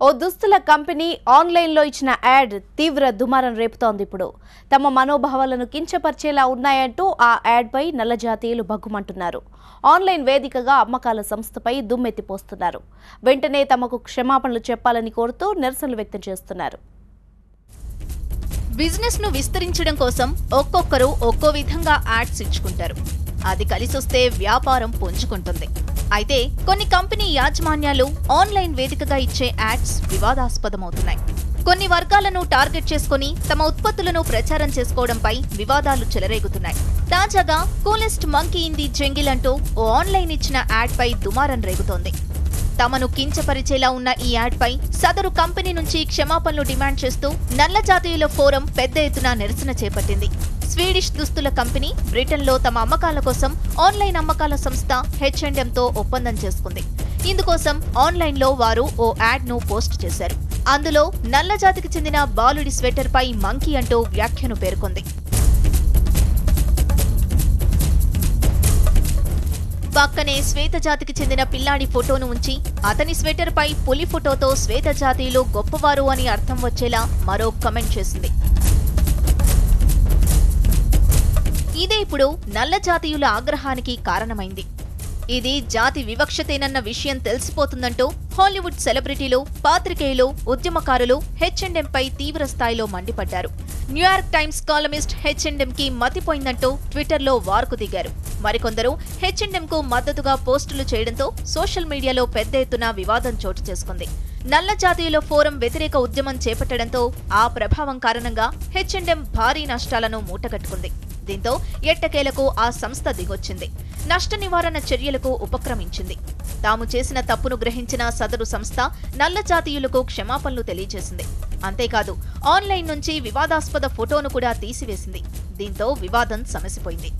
ఓ దుస్తుల కంపెనీ ఆన్లైన్లో ఇచ్చిన యాడ్ తీవ్ర దుమారం రేపుతోంది. ఇప్పుడు తమ మనోభావాలను కించపరిచేలా ఉన్నాయంటూ ఆ యాడ్పై నల్ల జాతీయులు భగ్గుమంటున్నారు. ఆన్లైన్ వేదికగా అమ్మకాల సంస్థపై దుమ్మెత్తిపోస్తున్నారు. వెంటనే తమకు క్షమాపణలు చెప్పాలని కోరుతూ నిరసనలు వ్యక్తం చేస్తున్నారు. బిజినెస్ ను విస్తరించడం కోసం ఒక్కొక్కరు ఒక్కో విధంగా యాడ్స్ ఇచ్చుకుంటారు. అది కలిసొస్తే వ్యాపారం పుంజుకుంటుంది. అయితే కొన్ని కంపెనీ యాజమాన్యాలు ఆన్లైన్ వేదికగా ఇచ్చే యాడ్స్ వివాదాస్పదమవుతున్నాయి. కొన్ని వర్గాలను టార్గెట్ చేసుకుని తమ ఉత్పత్తులను ప్రచారం చేసుకోవడంపై వివాదాలు చెలరేగుతున్నాయి. తాజాగా coolest monkey in the jungle అంటూ ఓ ఆన్లైన్ ఇచ్చిన యాడ్ పై దుమారం రేగుతోంది. తమను కించపరిచేలా ఉన్న ఈ యాడ్ పై సదరు కంపెనీ నుంచి క్షమాపణలు డిమాండ్ చేస్తూ నల్ల జాతీయుల ఫోరం పెద్ద ఎత్తున నిరసన చేపట్టింది. స్వీడిష్ దుస్తుల కంపెనీ బ్రిటన్లో తమ అమ్మకాల కోసం ఆన్లైన్ అమ్మకాల సంస్థ H&Mతో ఒప్పందం చేసుకుంది. ఇందుకోసం ఆన్లైన్లో వారు ఓ యాడ్ను పోస్ట్ చేశారు. అందులో నల్ల జాతికి చెందిన బాలుడి స్వెటర్ పై మంకీ అంటూ వ్యాఖ్యను పేర్కొంది. పక్కనే శ్వేత జాతికి చెందిన పిల్లాడి ఫోటోను ఉంచి అతని స్వెటర్ పై పులి ఫోటోతో శ్వేత జాతీయులు గొప్పవారు అని అర్థం వచ్చేలా మరో కమెంట్ చేసింది. ఇదే ఇప్పుడు నల్ల జాతీయుల ఆగ్రహానికి కారణమైంది. ఇది జాతి వివక్షతేనన్న విషయం తెలిసిపోతుందంటూ హాలీవుడ్ సెలబ్రిటీలు, పాత్రికేయులు, ఉద్యమకారులు H&M పై తీవ్ర స్థాయిలో మండిపడ్డారు. న్యూయార్క్ టైమ్స్ కాలమిస్ట్ H&M కి మతిపోయిందంటూ ట్విట్టర్లో వార్కు దిగారు. మరికొందరు H&M కు మద్దతుగా పోస్టులు చేయడంతో సోషల్ మీడియాలో పెద్ద ఎత్తున వివాదం చోటు చేసుకుంది. నల్ల జాతీయుల ఫోరం వ్యతిరేక ఉద్యమం చేపట్టడంతో ఆ ప్రభావం కారణంగా H&M భారీ నష్టాలను మూటగట్టుకుంది. దీంతో ఎట్టకేలకు ఆ సంస్థ దిగొచ్చింది. నష్ట నివారణ చర్యలకు ఉపక్రమించింది. తాము చేసిన తప్పును గ్రహించిన సదరు సంస్థ నల్ల జాతీయులకు క్షమాపణలు తెలియజేసింది. అంతేకాదు ఆన్లైన్ నుంచి వివాదాస్పద ఫోటోను కూడా తీసివేసింది. దీంతో వివాదం సమసిపోయింది.